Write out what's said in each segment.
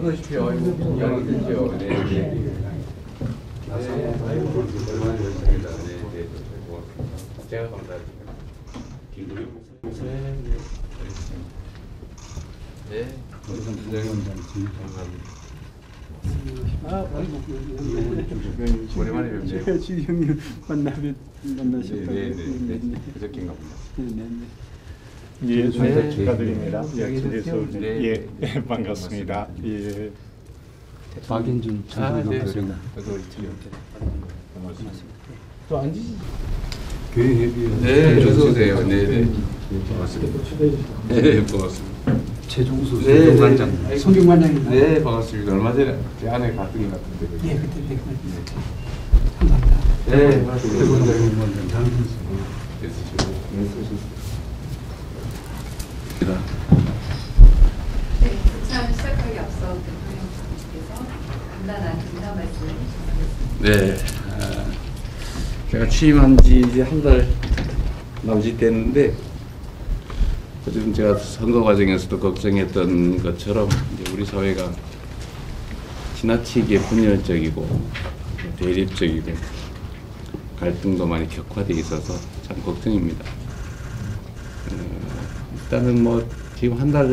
어서 오십시오. 이야기 드죠. 네, 네. 제가 감사드립니다. 네. 감사합니다. 오랜만에 뵙네요. 지금 형님 만나셨다고. 네네네. 그저께인가 봅니다. 네네. 예, 선택 네. 축하드립니다. 네. 예, 지리수 네. 예, 반갑습니다. 예. 박인준 전 네. 교수님. 어서 오십시오. 또 앉으시죠. 교회 회비원. 네, 어서 오세요. 네네. 반갑습니다. 네, 반갑습니다. 최종수 네, 성경관장. 네. 성경관장입니다. 네, 반갑습니다. 얼마 전에 제 아내 갔던 것 같은데. 그죠? 예, 그때 뵙고 감사합니다. 네, 반갑습니다. 최고위원장 장순수. 네, 쓰시고. 네, 국찬 시작하기 앞서 대통령께서 간단한 인사 말씀 해주시겠습니다. 네, 제가 취임한 지 이제 한 달 남짓 됐는데, 어쨌든 제가 선거 과정에서도 걱정했던 것처럼 이제 우리 사회가 지나치게 분열적이고 대립적이고 갈등도 많이 격화되어 있어서 참 걱정입니다. 일단은 뭐 지금 한 달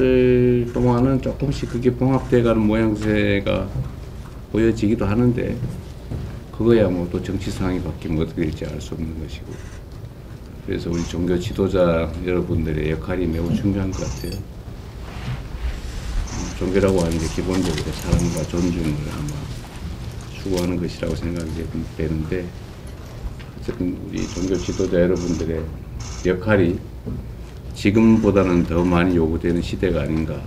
동안은 조금씩 그게 봉합돼가는 모양새가 보여지기도 하는데, 그거야 뭐 또 정치 상황이 바뀌면 어떻게 될지 알 수 없는 것이고, 그래서 우리 종교 지도자 여러분들의 역할이 매우 중요한 것 같아요. 종교라고 하는 게 기본적으로 사랑과 존중을 아마 추구하는 것이라고 생각이 되는데, 어쨌든 우리 종교 지도자 여러분들의 역할이 지금보다는 더 많이 요구되는 시대가 아닌가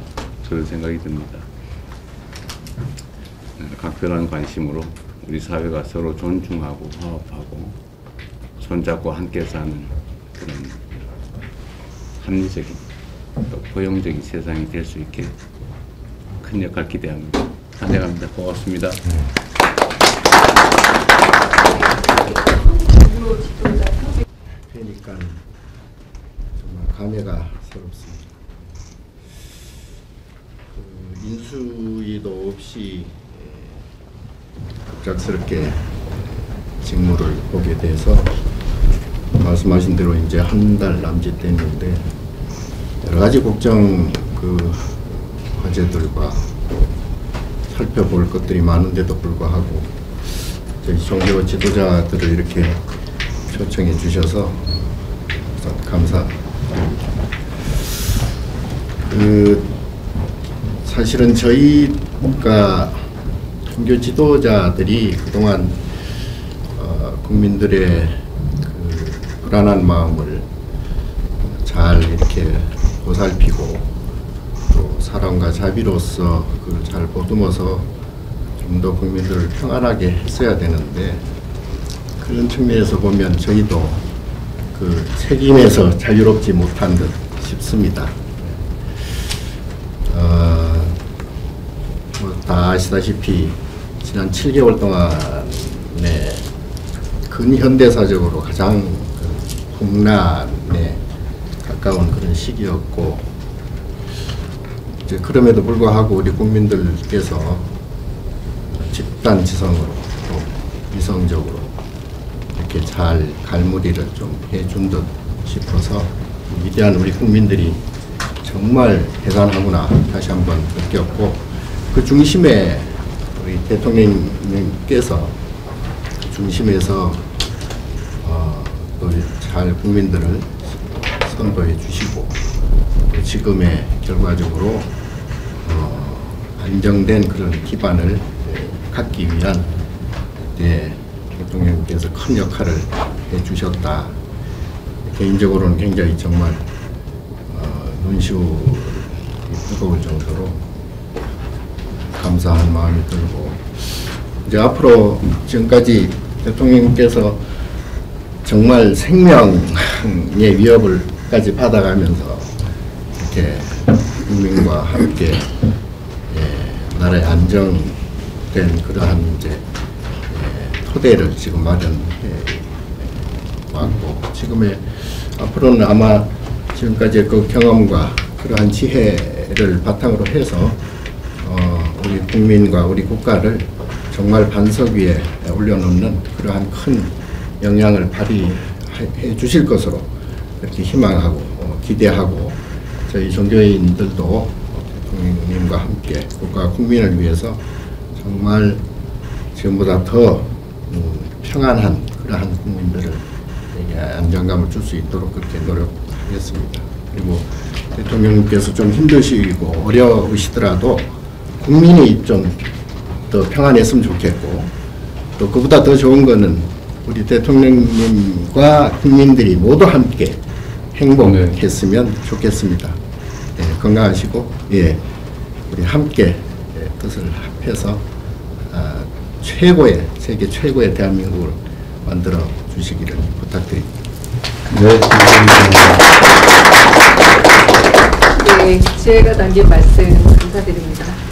그런 생각이 듭니다. 각별한 관심으로 우리 사회가 서로 존중하고 화합하고 손잡고 함께 사는 그런 합리적인 또 포용적인 세상이 될 수 있게 큰 역할 기대합니다. 환영합니다. 고맙습니다. 그러니까 정말 감회가 새롭습니다. 인수위도 없이 갑작스럽게 직무를 보게 돼서 말씀하신 대로 이제 한 달 남짓 됐는데, 여러 가지 국정 과제들과 살펴볼 것들이 많은데도 불구하고 저희 종교 지도자들을 이렇게 초청해 주셔서 감사드립니다. 사실은 저희가 종교 지도자들이 그동안 국민들의 불안한 마음을 잘 이렇게 보살피고 또 사랑과 자비로서 그걸 잘 보듬어서 좀 더 국민들을 평안하게 했어야 되는데, 그런 측면에서 보면 저희도 그 책임에서 자유롭지 못한 듯 싶습니다. 다 아시다시피 지난 7개월 동안에 근현대사적으로 가장 국난에 가까운 그런 시기였고, 이제 그럼에도 불구하고 우리 국민들께서 집단지성으로 또 이성적으로 이렇게 잘 갈무리를 좀 해준 듯 싶어서 위대한 우리 국민들이 정말 대단하구나 다시 한번 느꼈고, 그 중심에 우리 대통령님께서 그 중심에서 또 잘 국민들을 선도해 주시고, 또 지금의 결과적으로 안정된 그런 기반을 갖기 위한 대통령께서 큰 역할을 해주셨다. 개인적으로는 굉장히 정말 눈시울이 뜨거울 정도로 감사한 마음이 들고, 이제 앞으로 지금까지 대통령께서 정말 생명의 위협을까지 받아가면서 이렇게 국민과 함께 나라의 안정된 그러한 이제 토대를 지금 마련해 왔고, 지금의 앞으로는 아마 지금까지의 그 경험과 그러한 지혜를 바탕으로 해서 우리 국민과 우리 국가를 정말 반석 위에 올려놓는 그러한 큰 영향을 발휘해 주실 것으로 이렇게 희망하고 기대하고 저희 종교인들도 대통령님과 함께 국가 국민을 위해서 정말 지금보다 더 평안한 그러한 국민들을 안정감을 줄 수 있도록 그렇게 노력하겠습니다. 그리고 대통령님께서 좀 힘드시고 어려우시더라도 국민이 좀 더 평안했으면 좋겠고 또 그보다 더 좋은 거는 우리 대통령님과 국민들이 모두 함께 행복했으면 좋겠습니다. 예, 건강하시고 우리 함께 뜻을 합해서 최고의 세계 최고의 대한민국을 만들어 주시기를 부탁드립니다. 네, 감사합니다. 네, 지혜가 담긴 말씀 감사드립니다.